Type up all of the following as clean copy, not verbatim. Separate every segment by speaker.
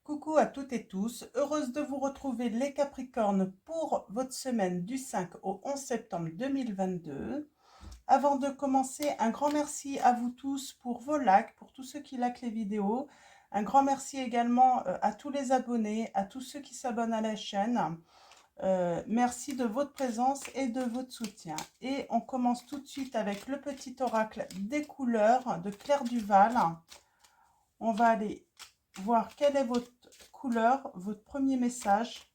Speaker 1: Coucou à toutes et tous, heureuse de vous retrouver les Capricornes pour votre semaine du 5 au 11 septembre 2022. Avant de commencer, un grand merci à vous tous pour vos likes, pour tous ceux qui likent les vidéos. Un grand merci également à tous les abonnés, à tous ceux qui s'abonnent à la chaîne. Merci de votre présence et de votre soutien. Et on commence tout de suite avec le petit oracle des couleurs de Claire Duval. On va aller voir quelle est votre couleur, votre premier message.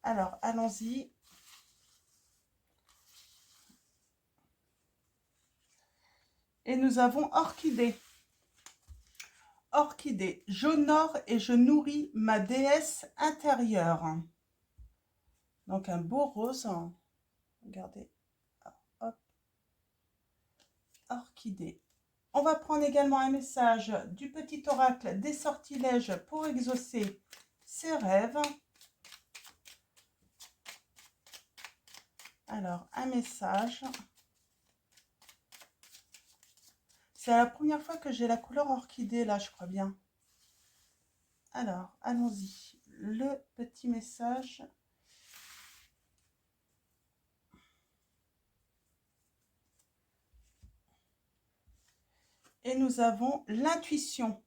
Speaker 1: Alors, allons-y. Et nous avons orchidée. Orchidée, j'honore et je nourris ma déesse intérieure. Donc un beau rose. Regardez. Hop. Orchidée. On va prendre également un message du petit oracle des sortilèges pour exaucer ses rêves. Alors, un message. C'est la première fois que j'ai la couleur orchidée, là, je crois bien. Alors, allons-y. Le petit message. Et nous avons l'intuition.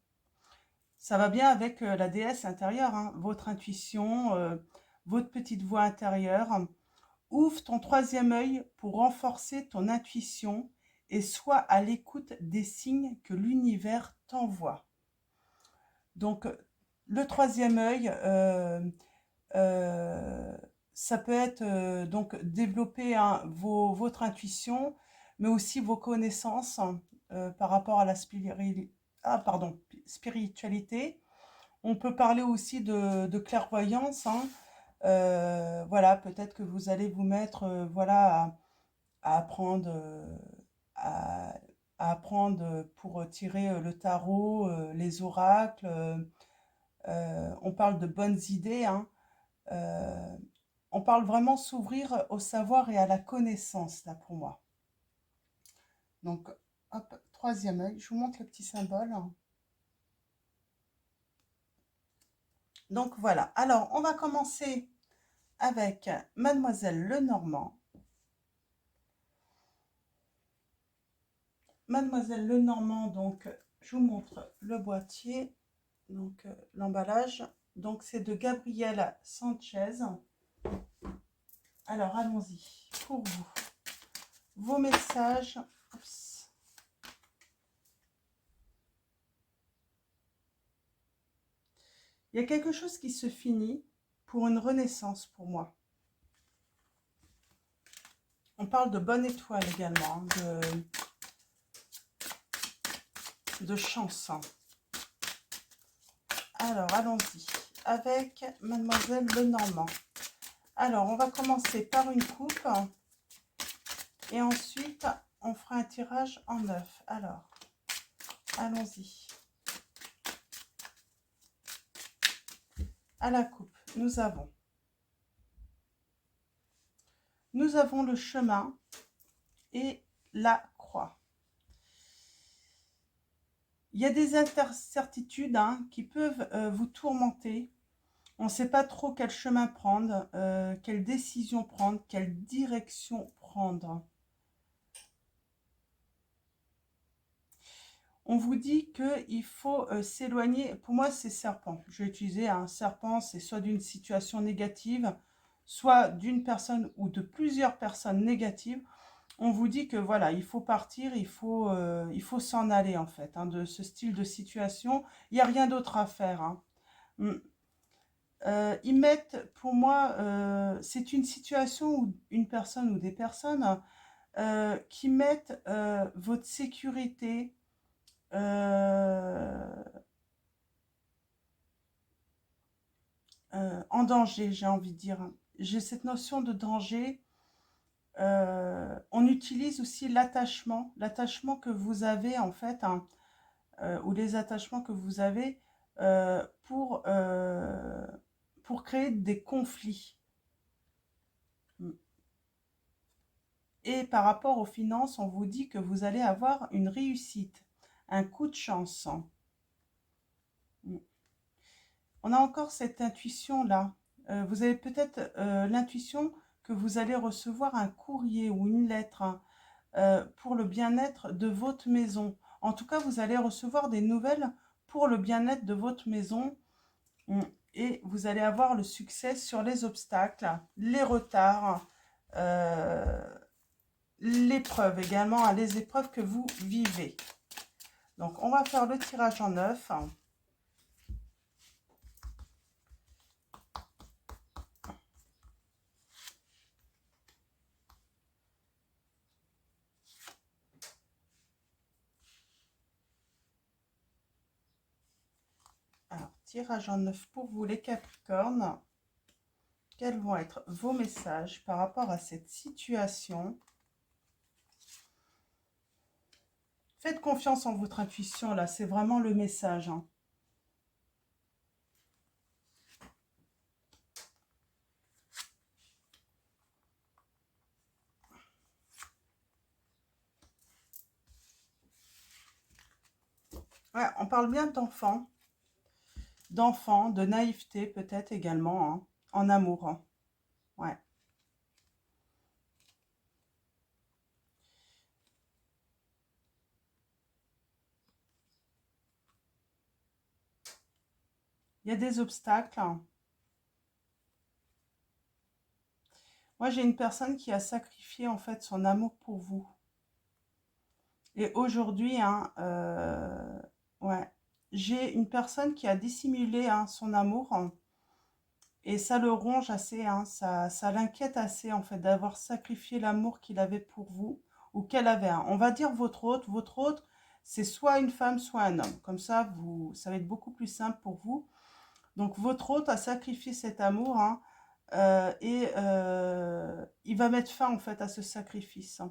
Speaker 1: Ça va bien avec la déesse intérieure, hein. Votre intuition, votre petite voix intérieure. Ouvre ton troisième œil pour renforcer ton intuition et sois à l'écoute des signes que l'univers t'envoie. Donc, le troisième œil, ça peut être donc développer votre intuition, mais aussi vos connaissances par rapport à la spiritualité. On peut parler aussi de clairvoyance, hein. Voilà, peut-être que vous allez vous mettre voilà, à apprendre, à, à apprendre pour tirer le tarot, les oracles. On parle de bonnes idées, hein. Euh, on parle vraiment s'ouvrir au savoir et à la connaissance, là, pour moi. Donc, hop, troisième œil. Je vous montre le petit symbole. Donc, voilà. Alors, on va commencer avec Mademoiselle Lenormand. Mademoiselle Lenormand, donc, je vous montre le boîtier, donc l'emballage. Donc, c'est de Gabrielle Sanchez. Alors, allons-y pour vous. Vos messages. Oups. Il y a quelque chose qui se finit pour une renaissance pour moi. On parle de bonne étoile également, de chance. Alors, allons-y avec Mademoiselle Lenormand. Alors, on va commencer par une coupe et ensuite, on fera un tirage en 9. Alors, allons-y. À la coupe, nous avons le chemin et la croix. Il y a des incertitudes qui peuvent vous tourmenter. On ne sait pas trop quel chemin prendre, quelle décision prendre, quelle direction prendre. On vous dit qu'il faut s'éloigner. Pour moi, c'est serpent. Je vais utiliser un serpent, c'est soit d'une situation négative, soit d'une personne ou de plusieurs personnes négatives. On vous dit que voilà, il faut partir, il faut s'en aller en fait, hein, de ce style de situation. Il n'y a rien d'autre à faire, hein. Ils mettent, pour moi, c'est une situation où une personne ou des personnes qui mettent votre sécurité en danger, j'ai envie de dire. J'ai cette notion de danger. On utilise aussi l'attachement que vous avez en fait, hein, ou les attachements que vous avez pour créer des conflits. Et par rapport aux finances, on vous dit que vous allez avoir une réussite, un coup de chance. On a encore cette intuition-là. Vous avez peut-être l'intuition que vous allez recevoir un courrier ou une lettre, hein, pour le bien-être de votre maison. En tout cas, vous allez recevoir des nouvelles pour le bien-être de votre maison. Mm. Et vous allez avoir le succès sur les obstacles, les retards, euh, l'épreuve également, hein, les épreuves que vous vivez. Donc, on va faire le tirage en neuf. Alors, tirage en neuf pour vous, les Capricornes. Quels vont être vos messages par rapport à cette situation? Faites confiance en votre intuition, là, c'est vraiment le message, hein. Ouais, on parle bien d'enfants, de naïveté peut-être également, hein, en amour, hein. Ouais. Il y a des obstacles, hein. Moi, j'ai une personne qui a sacrifié en fait son amour pour vous. Et aujourd'hui, hein, ouais, j'ai une personne qui a dissimulé, hein, son amour, hein, et ça le ronge assez, hein, ça l'inquiète assez en fait d'avoir sacrifié l'amour qu'il avait pour vous ou qu'elle avait, hein. On va dire votre hôte. Votre hôte, c'est soit une femme, soit un homme. Comme ça, ça va être beaucoup plus simple pour vous. Donc votre hôte a sacrifié cet amour, hein, et il va mettre fin en fait à ce sacrifice,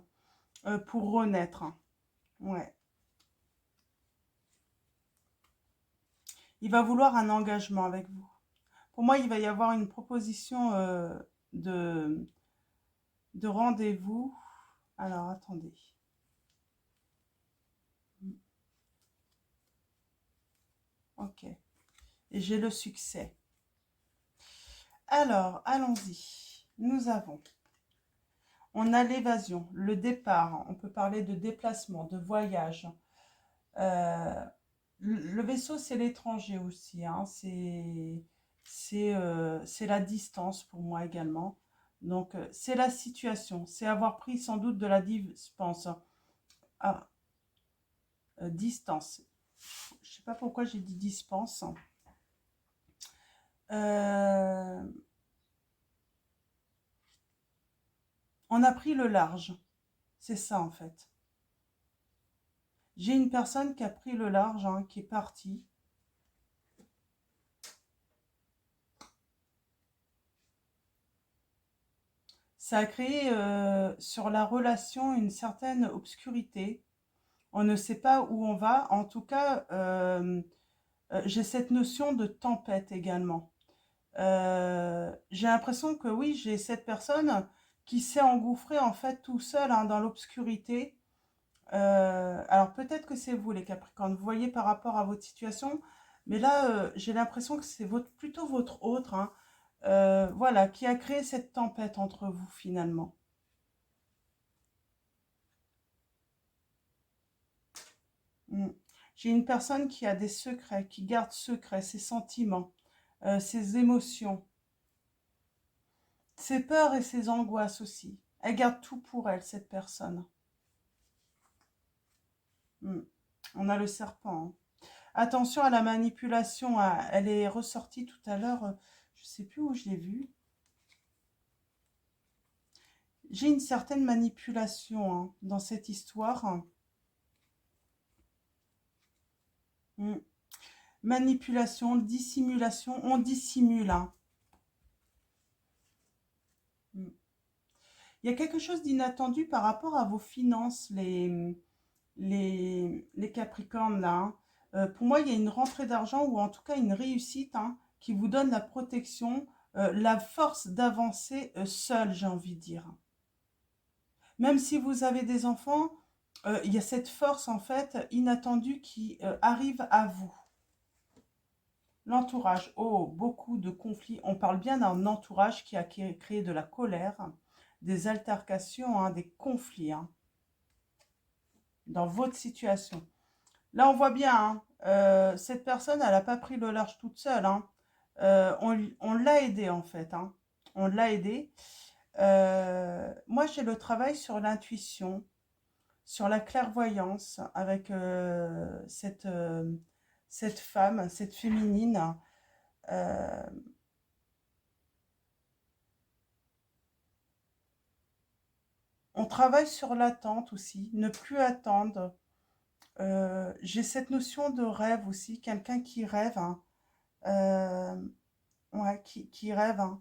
Speaker 1: hein, pour renaître, hein. Ouais. Il va vouloir un engagement avec vous. Pour moi, il va y avoir une proposition de, de rendez-vous. Alors, attendez. Ok. Et j'ai le succès. Alors, allons-y. On a l'évasion, le départ. On peut parler de déplacement, de voyage. Euh, le vaisseau, c'est l'étranger aussi, hein. C'est la distance pour moi également. Donc, c'est la situation. C'est avoir pris sans doute de la dispense. Ah, distance. Je sais pas pourquoi j'ai dit dispense. Euh, on a pris le large. C'est ça en fait. J'ai une personne qui a pris le large, hein, qui est partie. Ça a créé sur la relation une certaine obscurité. On ne sait pas où on va. En tout cas, j'ai cette notion de tempête également. J'ai l'impression que oui, j'ai cette personne qui s'est engouffrée en fait tout seul, hein, dans l'obscurité. Alors peut-être que c'est vous les Capricornes, vous voyez par rapport à votre situation, mais là j'ai l'impression que c'est plutôt votre autre, hein, voilà, qui a créé cette tempête entre vous finalement. Mm. J'ai une personne qui a des secrets, qui garde secret ses sentiments, ses émotions, ses peurs et ses angoisses aussi. Elle garde tout pour elle, cette personne. Mm. On a le serpent, hein. Attention à la manipulation, hein. Elle est ressortie tout à l'heure, je ne sais plus où je l'ai vue. J'ai une certaine manipulation, hein, dans cette histoire. Mm. Manipulation, dissimulation, on dissimule, hein. Mm. Il y a quelque chose d'inattendu par rapport à vos finances, les Capricornes, là, hein. Pour moi, il y a une rentrée d'argent ou en tout cas une réussite, hein, qui vous donne la protection, la force d'avancer seul, j'ai envie de dire. Même si vous avez des enfants, il y a cette force en fait inattendue qui arrive à vous. L'entourage. Oh, beaucoup de conflits. On parle bien d'un entourage qui a créé de la colère, des altercations, hein, des conflits hein, dans votre situation. Là, on voit bien, hein, cette personne, elle n'a pas pris le large toute seule. Hein. On l'a aidée, en fait. Hein. On l'a aidée. Moi, j'ai le travail sur l'intuition, sur la clairvoyance, avec cette femme, cette féminine. Euh, on travaille sur l'attente aussi, ne plus attendre. J'ai cette notion de rêve aussi, quelqu'un qui rêve. Hein. Euh, ouais, qui rêve. Hein.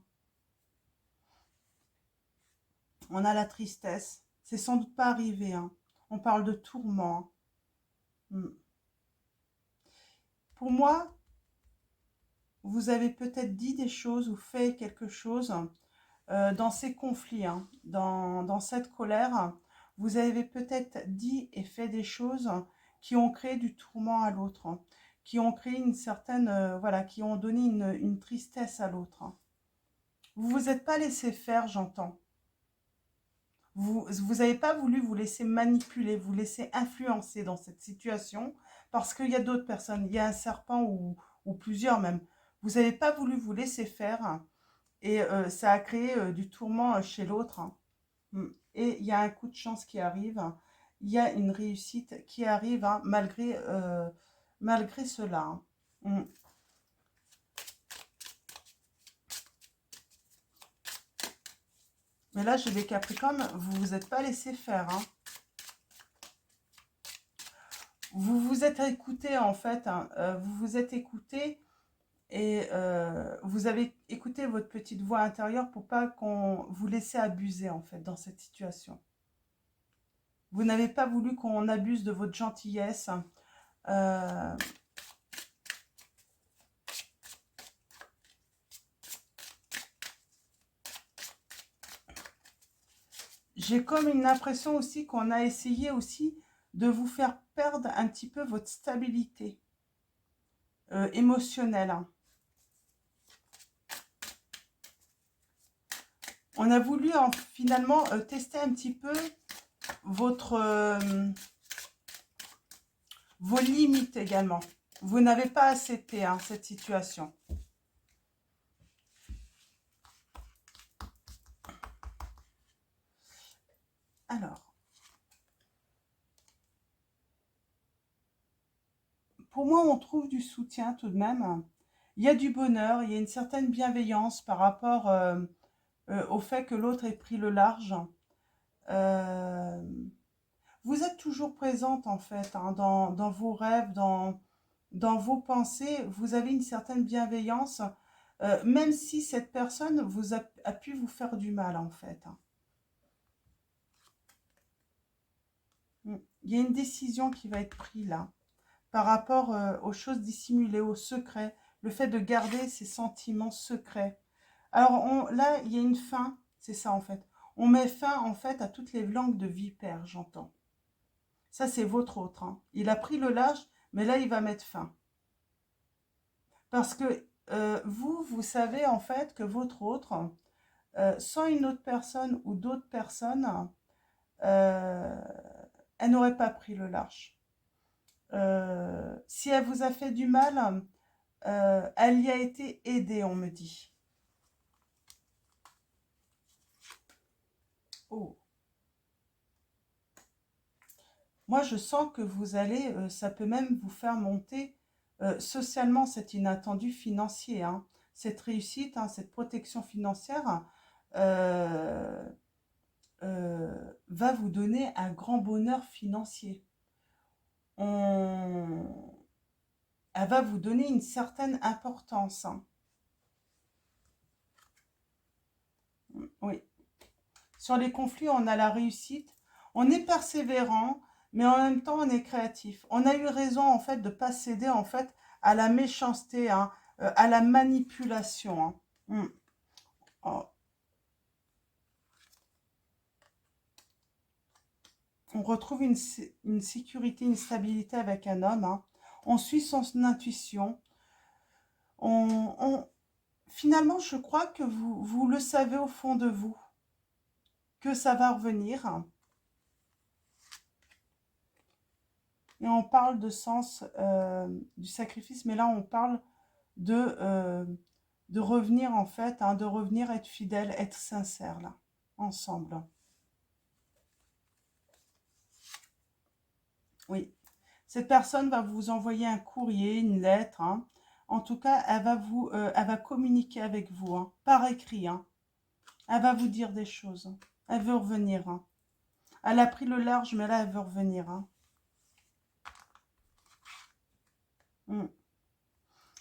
Speaker 1: On a la tristesse. C'est sans doute pas arrivé. Hein. On parle de tourment. Hein. Pour moi, vous avez peut-être dit des choses ou fait quelque chose dans ces conflits, hein, dans cette colère. Vous avez peut-être dit et fait des choses qui ont créé du tourment à l'autre, hein, qui ont créé une certaine, voilà, qui ont donné une tristesse à l'autre. Hein. Vous vous êtes pas laissé faire, j'entends. Vous n'avez pas voulu vous laisser manipuler, vous laisser influencer dans cette situation parce qu'il y a d'autres personnes, il y a un serpent ou plusieurs même. Vous n'avez pas voulu vous laisser faire hein, et ça a créé du tourment chez l'autre. Hein. Et il y a un coup de chance qui arrive, hein. Il y a une réussite qui arrive hein, malgré cela. Hein. Mm. Mais là, j'ai des Capricornes, vous vous êtes pas laissé faire. Hein. Vous vous êtes écouté en fait, hein, vous vous êtes écouté et vous avez écouté votre petite voix intérieure pour pas qu'on vous laisse abuser en fait dans cette situation. Vous n'avez pas voulu qu'on abuse de votre gentillesse. Euh, J'ai comme une impression aussi qu'on a essayé aussi de vous faire perdre un petit peu votre stabilité émotionnelle. Hein. On a voulu finalement tester un petit peu vos limites également. Vous n'avez pas accepté hein, cette situation. Alors, pour moi, on trouve du soutien tout de même. Il y a du bonheur, il y a une certaine bienveillance par rapport au fait que l'autre ait pris le large. Euh, vous êtes toujours présente en fait hein, dans vos rêves, dans vos pensées. Vous avez une certaine bienveillance, même si cette personne a pu vous faire du mal en fait. Hein. Il y a une décision qui va être prise là par rapport aux choses dissimulées, aux secrets, le fait de garder ses sentiments secrets. Alors là, il y a une fin, c'est ça en fait. On met fin en fait à toutes les langues de vipère, j'entends. Ça, c'est votre autre. Hein. Il a pris le large, mais là, il va mettre fin. Parce que vous savez en fait que votre autre, sans une autre personne ou d'autres personnes, euh, elle n'aurait pas pris le large. Si elle vous a fait du mal, elle y a été aidée, on me dit. Oh. Moi, je sens que vous allez, ça peut même vous faire monter socialement, cet inattendu financier, hein, cette réussite, hein, cette protection financière euh, va vous donner un grand bonheur financier. On... Elle va vous donner une certaine importance. Hein. Oui. Sur les conflits, on a la réussite. On est persévérant, mais en même temps, on est créatif. On a eu raison, en fait, de ne pas céder, en fait, à la méchanceté, hein, à la manipulation. Hein. Oh. On retrouve une sécurité, une stabilité avec un homme. Hein. On suit son intuition. Finalement, je crois que vous le savez au fond de vous, que ça va revenir. Et on parle de sens du sacrifice, mais là, on parle de revenir, en fait, hein, de revenir être fidèle, être sincère, là, ensemble. Oui. Cette personne va vous envoyer un courrier, une lettre, hein. En tout cas, elle va communiquer avec vous, hein, par écrit, hein. Elle va vous dire des choses, hein. Elle veut revenir, hein. Elle a pris le large, mais là, elle veut revenir, hein. Mm.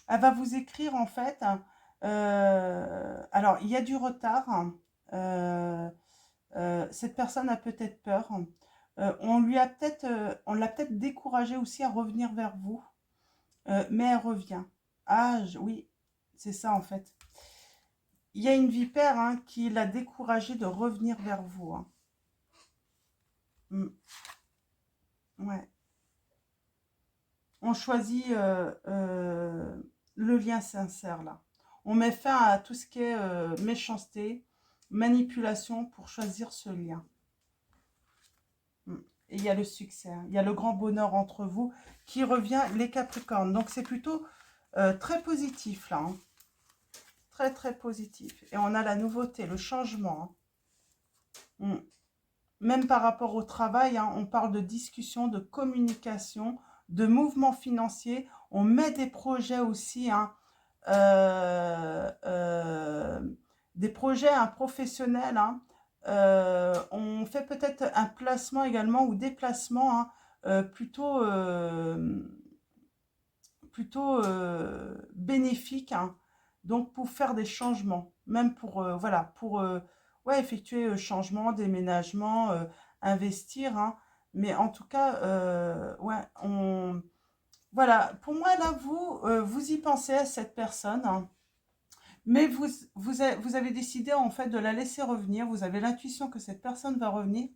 Speaker 1: Elle va vous écrire, en fait, hein, alors, il y a du retard, hein. Cette personne a peut-être peur. On l'a peut-être découragée aussi à revenir vers vous, mais elle revient. Ah, oui, c'est ça, en fait. Il y a une vipère, hein, qui l'a découragée de revenir vers vous, hein. Mm. Ouais. On choisit le lien sincère, là. On met fin à tout ce qui est méchanceté, manipulation pour choisir ce lien. Mm. Et il y a le succès, hein. Il y a le grand bonheur entre vous qui revient, les Capricornes. Donc, c'est plutôt très positif, là, hein. Très, très positif. Et on a la nouveauté, le changement, hein. Mm. Même par rapport au travail, hein, on parle de discussion, de communication, de mouvement financier. On met des projets aussi, hein, euh, euh, des projets, hein, professionnels, hein. On fait peut-être un placement également ou des placements, hein, plutôt bénéfiques, hein. Donc pour faire des changements, même pour voilà, pour ouais, effectuer changement, déménagement, investir, hein. Mais en tout cas, ouais, voilà, pour moi là, vous y pensez à cette personne, hein. Mais vous avez décidé en fait de la laisser revenir. Vous avez l'intuition que cette personne va revenir.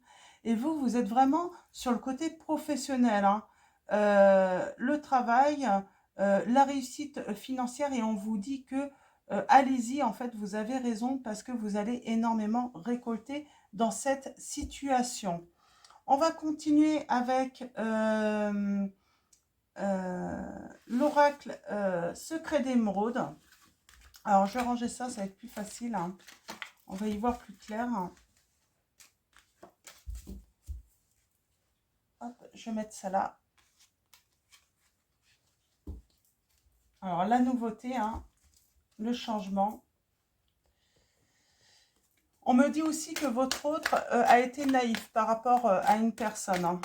Speaker 1: Et vous êtes vraiment sur le côté professionnel, hein. Le travail, la réussite financière. Et on vous dit que allez-y, en fait, vous avez raison parce que vous allez énormément récolter dans cette situation. On va continuer avec l'oracle secret d'émeraude. Alors, je vais ranger ça, ça va être plus facile, hein. On va y voir plus clair. Hop, je vais mettre ça là. Alors, la nouveauté, hein, le changement. On me dit aussi que votre autre a été naïf par rapport à une personne, hein.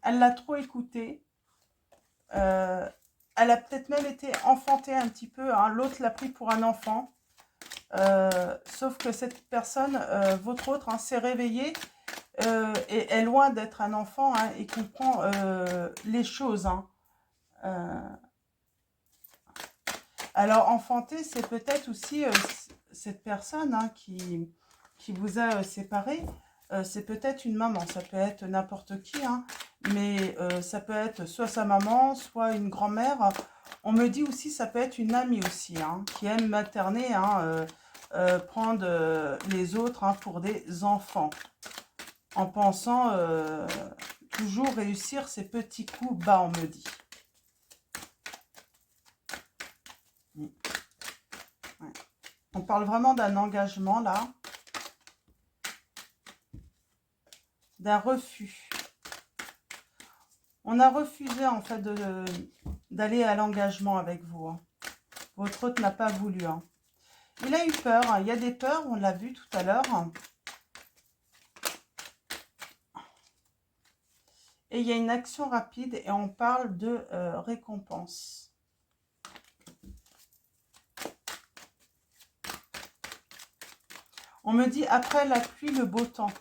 Speaker 1: Elle l'a trop écouté. Elle a peut-être même été enfantée un petit peu, hein. L'autre l'a pris pour un enfant. Sauf que cette personne, votre autre, hein, s'est réveillée et est loin d'être un enfant, hein, et comprend les choses, hein. Alors, enfanter, c'est peut-être aussi cette personne, hein, qui vous a séparé. C'est peut-être une maman, ça peut être n'importe qui, hein, mais ça peut être soit sa maman, soit une grand-mère. On me dit aussi, ça peut être une amie aussi, hein, qui aime materner, hein, prendre les autres, hein, pour des enfants, en pensant toujours réussir ses petits coups bas, on me dit. Ouais. On parle vraiment d'un engagement, là, d'un refus. On a refusé, en fait, d'aller à l'engagement avec vous, hein. Votre autre n'a pas voulu, hein. Il a eu peur, hein. Il y a des peurs, on l'a vu tout à l'heure. Et il y a une action rapide et on parle de récompense. On me dit après la pluie, le beau temps.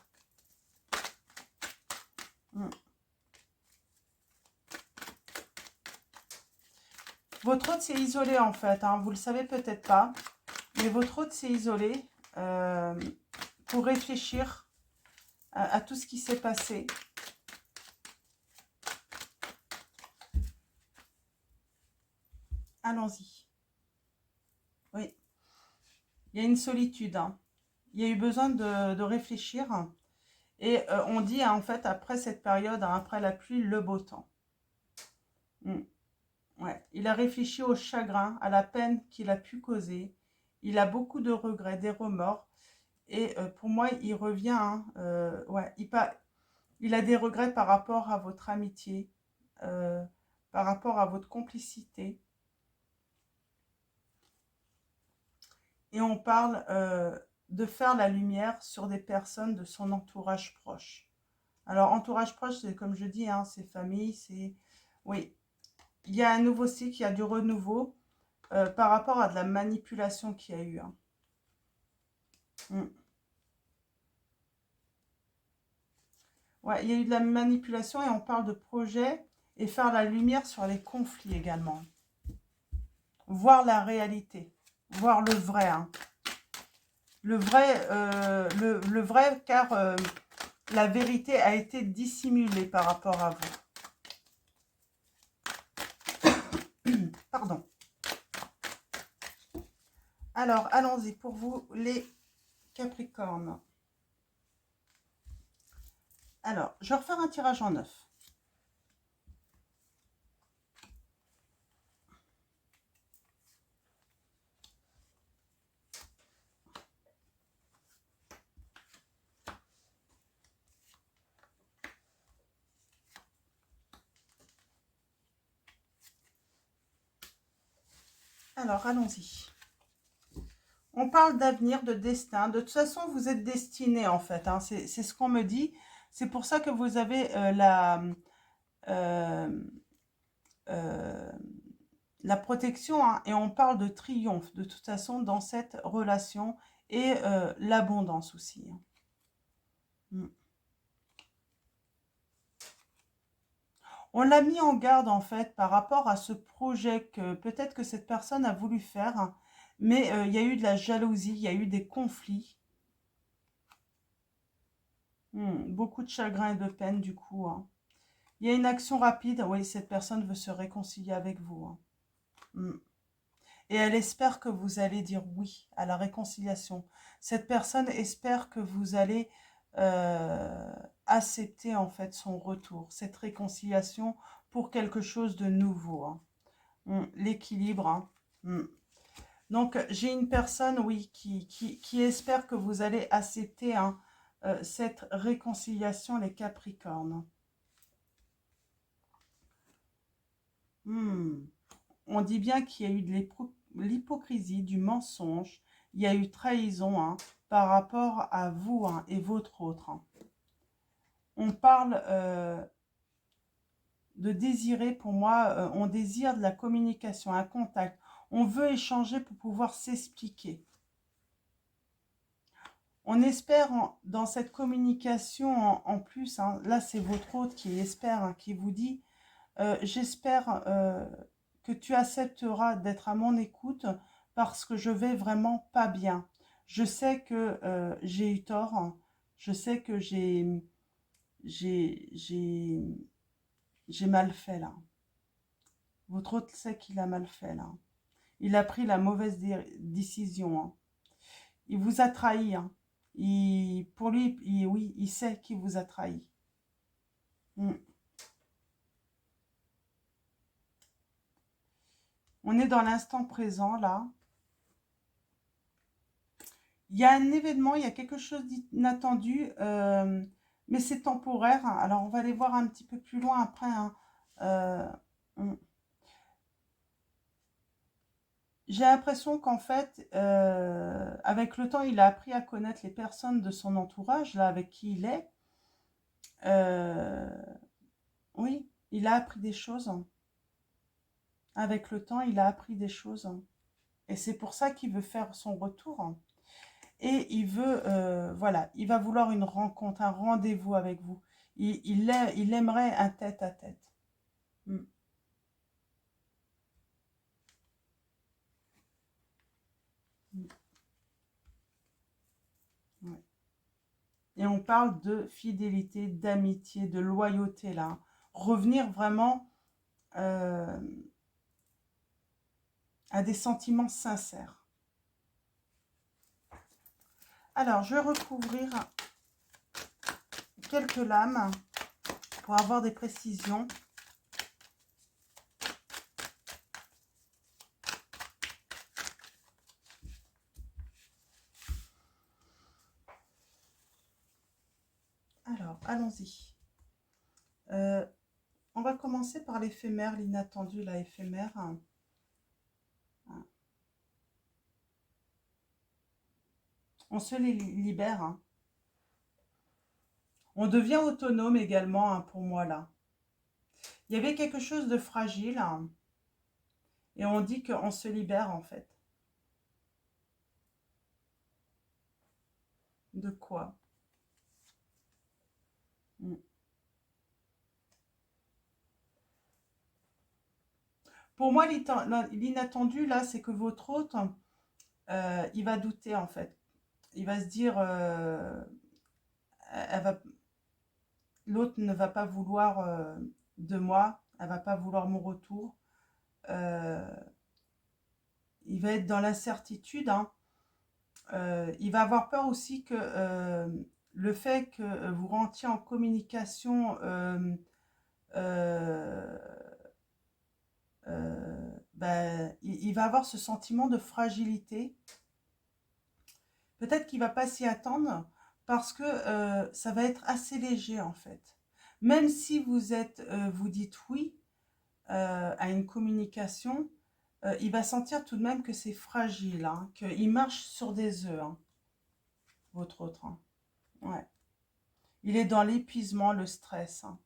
Speaker 1: Votre hôte s'est isolé en fait, hein. Vous ne le savez peut-être pas, mais votre hôte s'est isolé pour réfléchir à tout ce qui s'est passé. Allons-y. Oui, il y a une solitude, hein. Il y a eu besoin de réfléchir. Et on dit, hein, en fait, après cette période, hein, après la pluie, le beau temps. Mm. Ouais. Il a réfléchi au chagrin, à la peine qu'il a pu causer. Il a beaucoup de regrets, des remords. Et pour moi, il revient, hein, ouais, il a des regrets par rapport à votre amitié, euh, par rapport à votre complicité. Et on parle de faire la lumière sur des personnes de son entourage proche. Alors, entourage proche, c'est comme je dis, hein, c'est famille, c'est... Oui, il y a un nouveau cycle, il y a du renouveau par rapport à de la manipulation qu'il y a eu, hein. Mm. Ouais, il y a eu de la manipulation et on parle de projet et faire la lumière sur les conflits également. Voir la réalité, voir le vrai, hein. Le vrai car la vérité a été dissimulée par rapport à vous. Pardon. Alors, allons-y pour vous, les Capricornes. Alors, je vais refaire un tirage en neuf. Alors, allons-y. On parle d'avenir, de destin. De toute façon, vous êtes destiné, en fait, hein. C'est ce qu'on me dit. C'est pour ça que vous avez euh, euh, la protection, hein, et on parle de triomphe, de toute façon, dans cette relation. Et l'abondance aussi, hein. Mm. On l'a mis en garde en fait par rapport à ce projet que peut-être que cette personne a voulu faire, hein, mais il y a eu de la jalousie, il y a eu des conflits. Beaucoup de chagrin et de peine du coup, hein. Il y a une action rapide, oui, cette personne veut se réconcilier avec vous, hein. Hmm. Et elle espère que vous allez dire oui à la réconciliation. Cette personne espère que vous allez euh, accepter en fait son retour, cette réconciliation pour quelque chose de nouveau, hein. L'équilibre, hein. Donc, j'ai une personne, oui, qui espère que vous allez accepter, hein, cette réconciliation, les Capricornes. Hmm. On dit bien qu'il y a eu de l'hypocrisie, du mensonge, il y a eu trahison, hein, par rapport à vous, hein, et votre autre, hein. On parle de désirer, pour moi, on désire de la communication, un contact. On veut échanger pour pouvoir s'expliquer. On espère dans cette communication en plus, hein, là c'est votre hôte qui espère, hein, qui vous dit j'espère que tu accepteras d'être à mon écoute parce que je vais vraiment pas bien. Je sais que j'ai eu tort, hein. Je sais que j'ai, j'ai, j'ai mal fait là. Votre hôte sait qu'il a mal fait là. Il a pris la mauvaise décision, hein. Il vous a trahi, hein. Pour lui, oui, il sait qu'il vous a trahi. Mm. On est dans l'instant présent, là. Il y a un événement, il y a quelque chose d'inattendu, mais c'est temporaire, hein. Alors, on va aller voir un petit peu plus loin après, hein. Euh, mm. J'ai l'impression qu'en fait, avec le temps, il a appris à connaître les personnes de son entourage, là, avec qui il est. Euh, oui, il a appris des choses, hein. Avec le temps, il a appris des choses, hein. Et c'est pour ça qu'il veut faire son retour, hein. Et il veut, voilà, il va vouloir une rencontre, un rendez-vous avec vous. Il aimerait un tête-à-tête. Mm, mm, ouais. Et on parle de fidélité, d'amitié, de loyauté, là. Revenir vraiment euh, à des sentiments sincères. Alors, je vais recouvrir quelques lames pour avoir des précisions. Alors, allons-y. On va commencer par l'éphémère, l'inattendu, la éphémère. On se les libère. Hein. On devient autonome également, hein, pour moi, là. Il y avait quelque chose de fragile, hein, et on dit qu'on se libère, en fait. De quoi? Pour moi, l'inattendu, là, c'est que votre hôte, il va douter, en fait. Il va se dire, elle va, l'autre ne va pas vouloir de moi, elle va pas vouloir mon retour. Euh, il va être dans l'incertitude. Hein. Il va avoir peur aussi que le fait que vous rentriez en communication, euh, ben, il va avoir ce sentiment de fragilité. Peut-être qu'il ne va pas s'y attendre parce que ça va être assez léger en fait. Même si vous dites oui à une communication, il va sentir tout de même que c'est fragile, hein, qu'il marche sur des œufs, hein, votre autre. Hein. Ouais. Il est dans l'épuisement, le stress. Hein.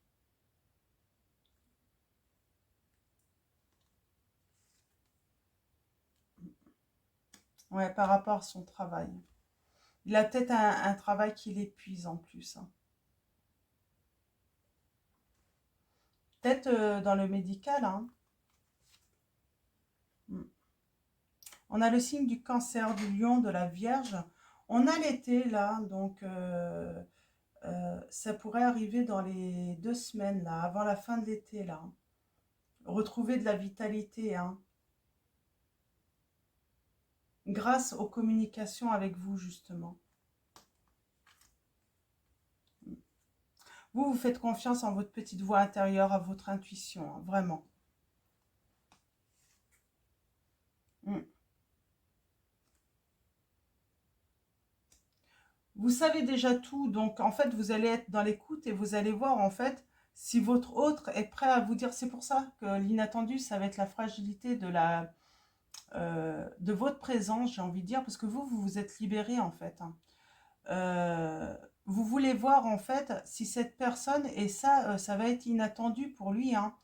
Speaker 1: Ouais, par rapport à son travail. Il a peut-être un travail qui l'épuise en plus. Hein. Peut-être dans le médical. Hein. Mm. On a le signe du cancer, du lion, de la vierge. On a l'été là, donc ça pourrait arriver dans les 2 semaines là, avant la fin de l'été là. Retrouver de la vitalité, hein, grâce aux communications avec vous justement. Vous faites confiance en votre petite voix intérieure, à votre intuition, hein, vraiment. Mm. Vous savez déjà tout, donc en fait vous allez être dans l'écoute et vous allez voir en fait si votre autre est prêt à vous dire. C'est pour ça que l'inattendu, ça va être la fragilité de votre présence, j'ai envie de dire, parce que vous vous êtes libéré en fait. Hein. Vous voulez voir en fait si cette personne, et ça va être inattendu pour lui, hein,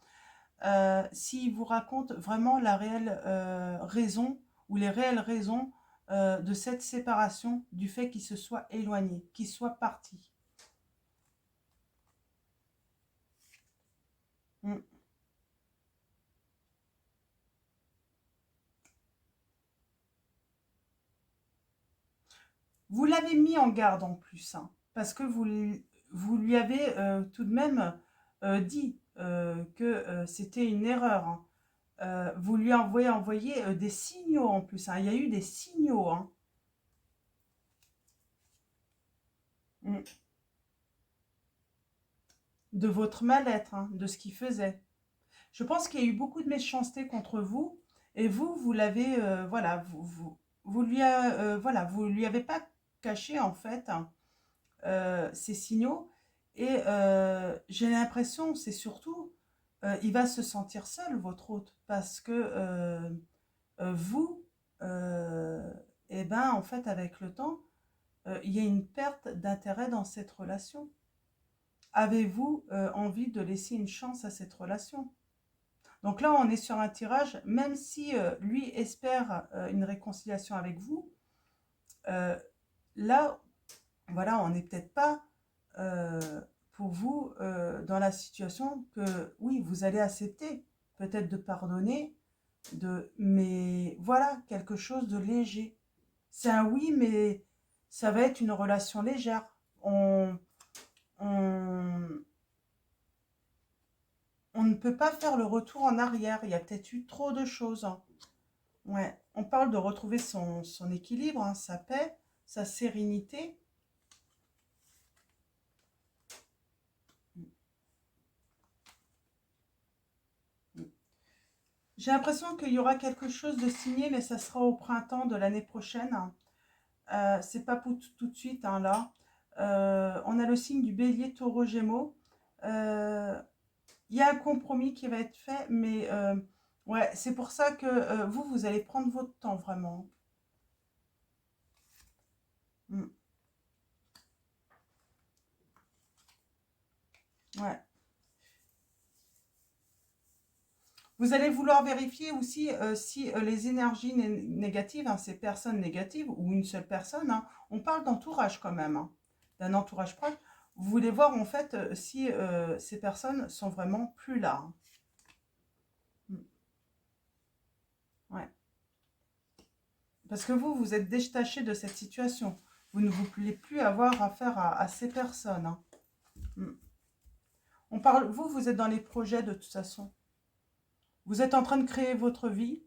Speaker 1: s'il vous raconte vraiment la réelle raison ou les réelles raisons de cette séparation, du fait qu'il se soit éloigné, qu'il soit parti. Mm. Vous l'avez mis en garde en plus, hein, parce que vous lui avez tout de même dit que c'était une erreur. Hein. Vous lui envoyé des signaux en plus. Hein. Il y a eu des signaux, hein. Mm. De votre mal-être, hein, de ce qu'il faisait. Je pense qu'il y a eu beaucoup de méchanceté contre vous et vous l'avez, voilà, voilà, vous lui avez pas caché en fait, hein, ces signaux et j'ai l'impression, c'est surtout, il va se sentir seul, votre hôte, parce que vous, et ben en fait avec le temps, il y a une perte d'intérêt dans cette relation. Avez-vous envie de laisser une chance à cette relation? Donc là, on est sur un tirage, même si lui espère une réconciliation avec vous, euh, là, voilà, on n'est peut-être pas pour vous dans la situation que, oui, vous allez accepter, peut-être de pardonner, mais voilà, quelque chose de léger. C'est un oui, mais ça va être une relation légère. On, on ne peut pas faire le retour en arrière. Il y a peut-être eu trop de choses. Hein. Ouais. On parle de retrouver son équilibre, hein, sa paix, sa sérénité. J'ai l'impression qu'il y aura quelque chose de signé, mais ça sera au printemps de l'année prochaine. C'est pas pour tout de suite, hein, là. On a le signe du bélier, taureau, gémeaux. Il y a un compromis qui va être fait, mais ouais, c'est pour ça que vous allez prendre votre temps, vraiment. Mm. Ouais. Vous allez vouloir vérifier aussi si les énergies négatives, hein, ces personnes négatives, ou une seule personne, hein, on parle d'entourage quand même, hein, d'un entourage proche. Vous voulez voir en fait si ces personnes sont vraiment plus là, hein. Mm. Ouais. Parce que vous êtes détaché de cette situation. Vous ne voulez plus avoir affaire à ces personnes, hein. Mm. On parle, vous êtes dans les projets de toute façon. Vous êtes en train de créer votre vie.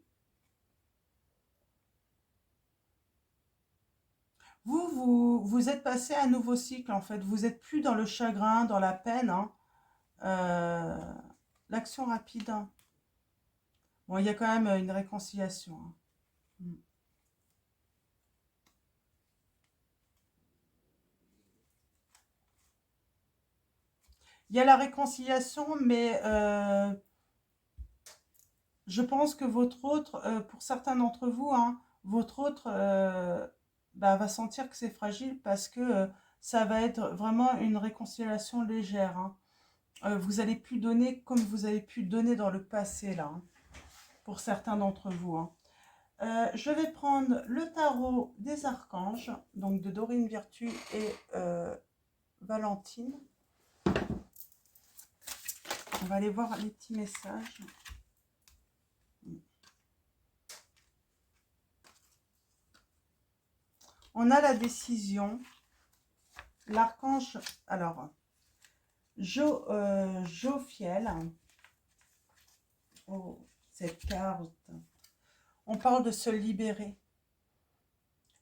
Speaker 1: Vous êtes passé à un nouveau cycle, en fait. Vous n'êtes plus dans le chagrin, dans la peine, hein. Euh, L'action rapide, hein. Bon, il y a quand même une réconciliation, hein. Mm. Il y a la réconciliation, mais je pense que votre autre, pour certains d'entre vous, hein, votre autre bah, va sentir que c'est fragile parce que ça va être vraiment une réconciliation légère, hein. Vous n'allez plus donner comme vous avez pu donner dans le passé, là, hein, pour certains d'entre vous, hein. Je vais prendre le tarot des archanges, donc de Dorine Virtue et Valentine. On va aller voir les petits messages. On a la décision. L'archange, alors, Jophiel. Oh, cette carte. On parle de se libérer.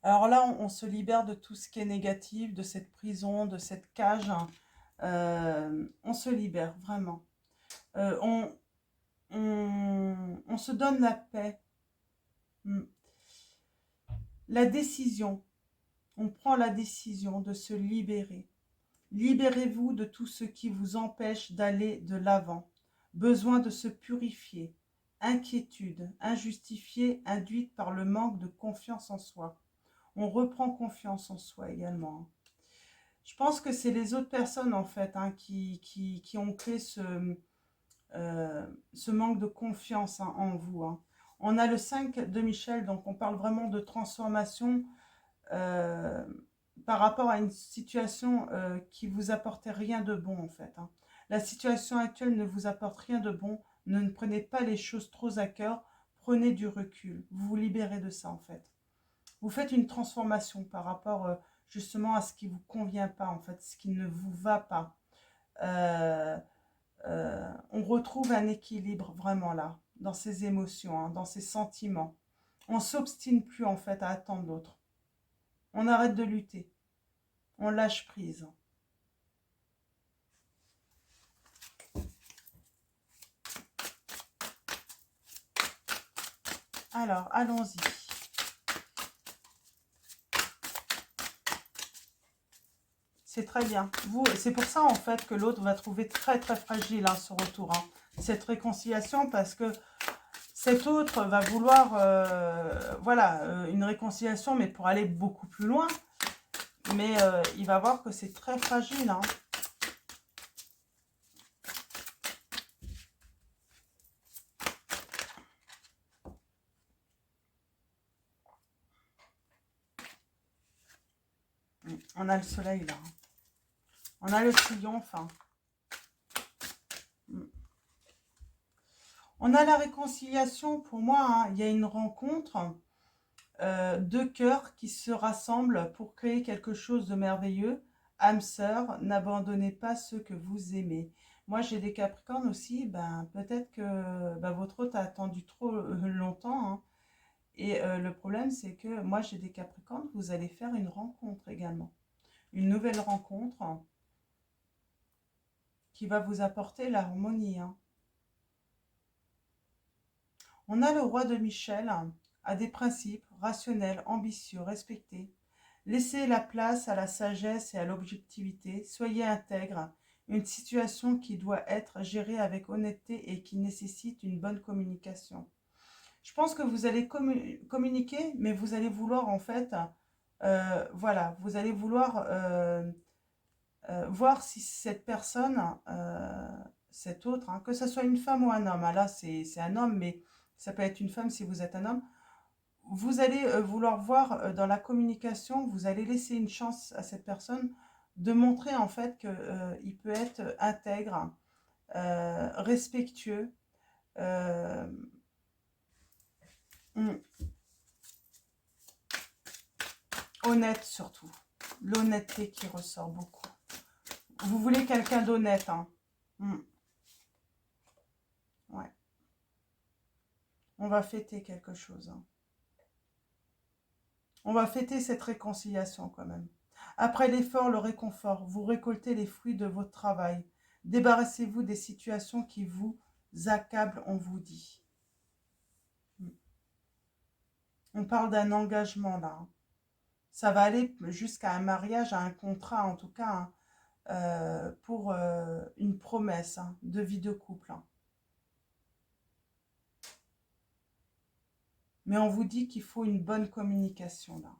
Speaker 1: Alors là, on se libère de tout ce qui est négatif, de cette prison, de cette cage, hein. On se libère, vraiment. On se donne la paix. Mm. La décision. On prend la décision de se libérer. Libérez-vous de tout ce qui vous empêche d'aller de l'avant. Besoin de se purifier. Inquiétude, injustifiée, induite par le manque de confiance en soi. On reprend confiance en soi également, hein. Je pense que c'est les autres personnes, en fait, hein, qui ont créé ce manque de confiance, hein, en vous, hein. On a le 5 de Michel, donc on parle vraiment de transformation euh, par rapport à une situation qui vous apportait rien de bon, en fait, hein. La situation actuelle ne vous apporte rien de bon. Ne prenez pas les choses trop à cœur. Prenez du recul. Vous vous libérez de ça, en fait. Vous faites une transformation par rapport justement à ce qui ne vous convient pas, en fait, ce qui ne vous va pas. Euh, on retrouve un équilibre vraiment là, dans ses émotions, hein, dans ses sentiments. On s'obstine plus en fait à attendre l'autre. On arrête de lutter. On lâche prise. Alors, allons-y. C'est très bien. C'est pour ça en fait que l'autre va trouver très très fragile, hein, ce retour, hein, cette réconciliation, parce que cet autre va vouloir, voilà, une réconciliation, mais pour aller beaucoup plus loin. Mais il va voir que c'est très fragile, hein. On a le soleil là. On a le triomphe, hein. On a la réconciliation, pour moi, hein, il y a une rencontre, deux cœurs qui se rassemblent pour créer quelque chose de merveilleux. Âme sœur, n'abandonnez pas ceux que vous aimez. Moi, j'ai des Capricornes aussi, ben, peut-être que ben, votre hôte a attendu trop longtemps, hein, Et le problème, c'est que moi, j'ai des Capricornes, vous allez faire une rencontre également. Une nouvelle rencontre qui va vous apporter l'harmonie. On a le roi de Michel, a des principes rationnels, ambitieux, respectés. Laissez la place à la sagesse et à l'objectivité. Soyez intègre. Une situation qui doit être gérée avec honnêteté et qui nécessite une bonne communication. Je pense que vous allez communiquer, mais vous allez vouloir en fait, voilà, vous allez vouloir voir si cette personne, cet autre, que ce soit une femme ou un homme, là c'est un homme, mais ça peut être une femme si vous êtes un homme, vous allez vouloir voir dans la communication, vous allez laisser une chance à cette personne de montrer en fait qu'il peut être intègre, respectueux, euh, honnête surtout. L'honnêteté qui ressort beaucoup. Vous voulez quelqu'un d'honnête, Ouais. On va fêter quelque chose. On va fêter cette réconciliation quand même. Après l'effort, le réconfort, vous récoltez les fruits de votre travail. Débarrassez-vous des situations qui vous accablent, on vous dit. On parle d'un engagement là. Ça va aller jusqu'à un mariage, à un contrat en tout cas, pour une promesse de vie de couple. Mais on vous dit qu'il faut une bonne communication là.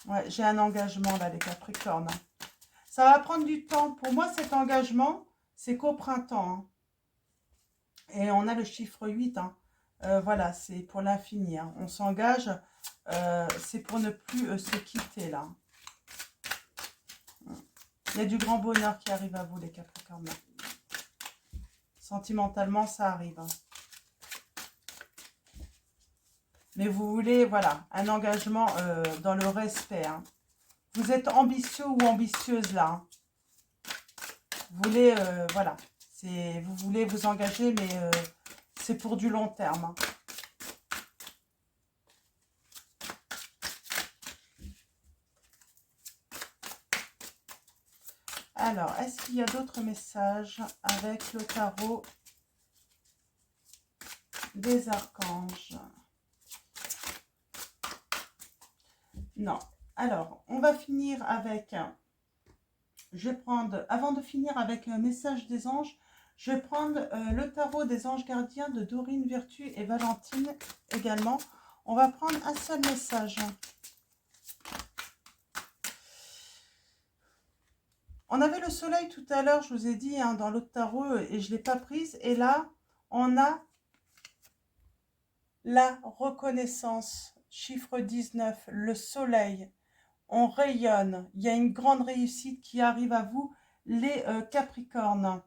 Speaker 1: Ouais, j'ai un engagement là, les Capricornes. Ça va prendre du temps. Pour moi, cet engagement, c'est qu'au printemps. Et on a le chiffre 8. Voilà, c'est pour l'infini. On s'engage, c'est pour ne plus se quitter là. Il y a du grand bonheur qui arrive à vous, les Capricornes. Sentimentalement, ça arrive. Mais vous voulez, voilà, un engagement dans le respect. Vous êtes ambitieux ou ambitieuse là. Vous voulez, voilà, vous voulez vous engager, mais c'est pour du long terme. Alors, est-ce qu'il y a d'autres messages avec le tarot des archanges? Non. Alors, on va finir avec... Je vais prendre, avant de finir avec un message des anges, je vais prendre le tarot des anges gardiens de Dorine Virtue et Valentine également. On va prendre un seul message. On avait le soleil tout à l'heure, je vous ai dit, dans l'autre tarot, et je ne l'ai pas prise. Et là, on a la reconnaissance, chiffre 19, le soleil. On rayonne, il y a une grande réussite qui arrive à vous, les Capricornes.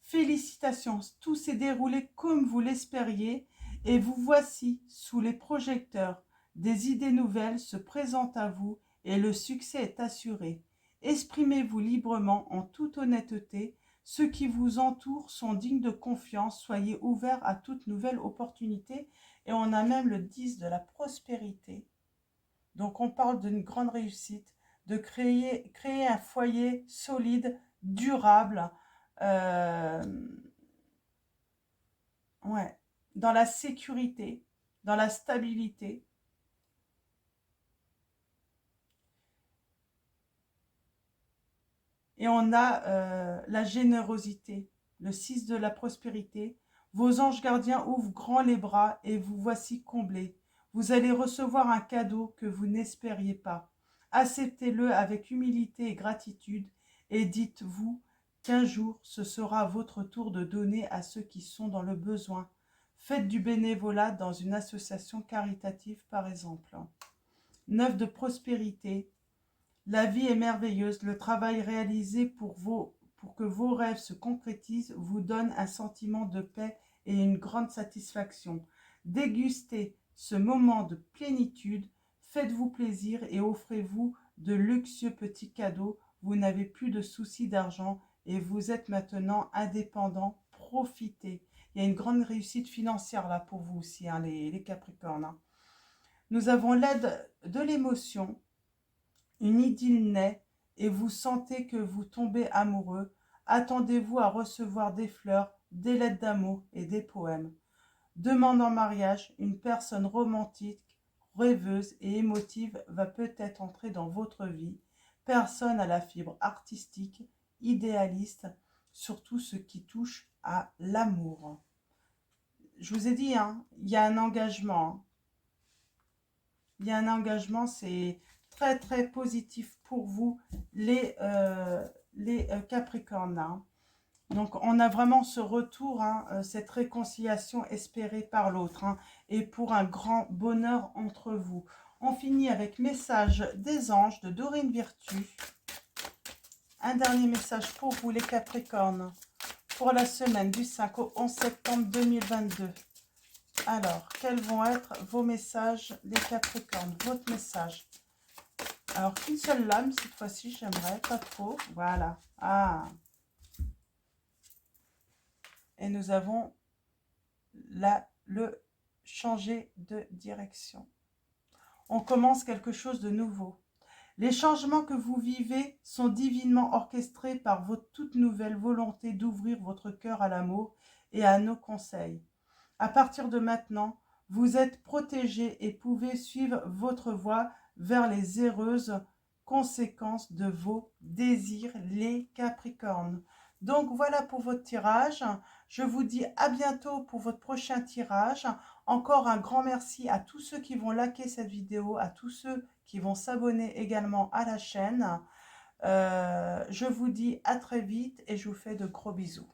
Speaker 1: Félicitations, tout s'est déroulé comme vous l'espériez et vous voici sous les projecteurs. Des idées nouvelles se présentent à vous et le succès est assuré. Exprimez-vous librement en toute honnêteté. Ceux qui vous entourent sont dignes de confiance. Soyez ouverts à toute nouvelle opportunité. Et on a même le 10 de la prospérité. Donc on parle d'une grande réussite, de créer un foyer solide, durable, ouais, dans la sécurité, dans la stabilité. Et on a la générosité, le 6 de la prospérité. Vos anges gardiens ouvrent grand les bras et vous voici comblés. Vous allez recevoir un cadeau que vous n'espériez pas. Acceptez-le avec humilité et gratitude et dites-vous qu'un jour ce sera votre tour de donner à ceux qui sont dans le besoin. Faites du bénévolat dans une association caritative par exemple. 9 de prospérité. La vie est merveilleuse. Le travail réalisé pour que vos rêves se concrétisent vous donne un sentiment de paix et une grande satisfaction. Dégustez ce moment de plénitude. Faites-vous plaisir et offrez-vous de luxueux petits cadeaux. Vous n'avez plus de soucis d'argent et vous êtes maintenant indépendant. Profitez. Il y a une grande réussite financière là pour vous aussi, hein, les Capricornes. Hein. Nous avons l'aide de l'émotion, une idylle naît et vous sentez que vous tombez amoureux. Attendez-vous à recevoir des fleurs, des lettres d'amour et des poèmes. Demande en mariage, une personne romantique, rêveuse et émotive va peut-être entrer dans votre vie. Personne à la fibre artistique, idéaliste, surtout ce qui touche à l'amour. Je vous ai dit, hein, il y a un engagement. Hein. Il y a un engagement, c'est très très positif pour vous, les Capricornes. Hein. Donc, on a vraiment ce retour, hein, cette réconciliation espérée par l'autre, hein, et pour un grand bonheur entre vous. On finit avec message des anges de Dorine Virtue. Un dernier message pour vous, les Capricornes, pour la semaine du 5 au 11 septembre 2022. Alors, quels vont être vos messages, les Capricornes, votre message? Alors, qu'une seule lame, cette fois-ci, j'aimerais, pas trop. Voilà. Ah. Et nous avons là le changer de direction. On commence quelque chose de nouveau. Les changements que vous vivez sont divinement orchestrés par votre toute nouvelle volonté d'ouvrir votre cœur à l'amour et à nos conseils. À partir de maintenant, vous êtes protégés et pouvez suivre votre voie vers les heureuses conséquences de vos désirs, les Capricornes. Donc voilà pour votre tirage. Je vous dis à bientôt pour votre prochain tirage. Encore un grand merci à tous ceux qui vont liker cette vidéo, à tous ceux qui vont s'abonner également à la chaîne. Je vous dis à très vite et je vous fais de gros bisous.